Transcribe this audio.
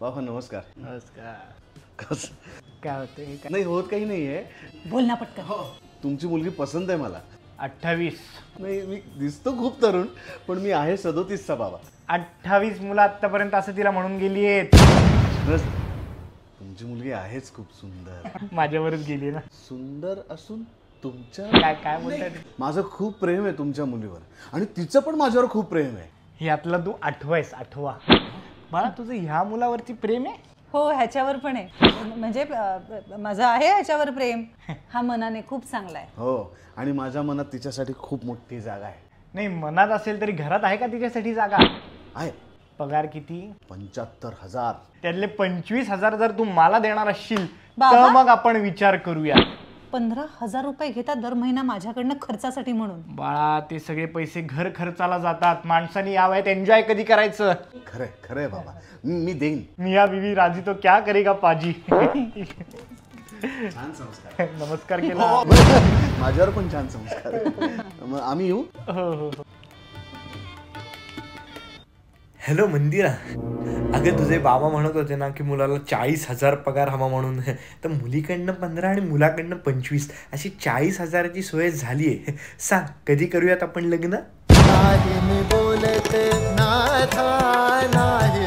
बाबा नमस्कार. नमस्कार. कसं काय होते? नाही होत काही नाही आहे. बोल ना पटकन. तुमची मुलगी पसंत आहे मला. 28. नाही मी दिसतो खूप तरुण पण मी आहे 37चा बाबा. 28 मुलं आतापर्यंत असं तिला म्हणून गेली आहेत. तुमची मुलगी आहेच खूप सुंदर. माझ्यावरच गेली ना. सुंदर असून तुमच्या काय काय बोलताय? माझं खूप प्रेम आहे तुमच्या मुलीवर आणि तिचं पण माझ्यावर खूप प्रेम आहे. यातला तू 8वायस 8वा. बाळा तुझं ह्या मुलावरती प्रेम आहे? हो ह्याच्यावर पण आहे. म्हणजे माझं आहे ह्याच्यावर प्रेम. हा मनाने खूप चांगला आहे. हो आणि माझ्या मनात तिच्यासाठी खूप मोठी जागा आहे. नाही मनात असेल तरी घरात आहे का तिच्यासाठी जागा? आहे. पगार किती? 75,000. त्यातले 25,000 जर तू मला देणार असशील बाबा? तर मग आपण विचार करूया. 15,000 रुपये घेतात दर महिना माझ्याकडनं खर्चासाठी म्हणून. बाळा ते सगळे पैसे घर खर्चाला जातात. माणसाने या वयात एन्जॉय कधी करायचं? खरंय खरंय बाबा मी देईन. मिया बीवी राजी तो क्या करेगा पाजी. छान संस्कार. नमस्कार केला. माझ्यावर पण छान संस्कार. मग आम्ही येऊ. हो हो. हॅलो मंदिरा, अगं तुझे बाबा म्हणत होते ना की मुलाला 40,000 पगार हवा म्हणून. तर मुलीकडनं 15 आणि मुलाकडनं 25 अशी 40,000ची सोय झाली आहे. सांग कधी करूयात आपण लग्न? नाही मी बोलत नाथा नाही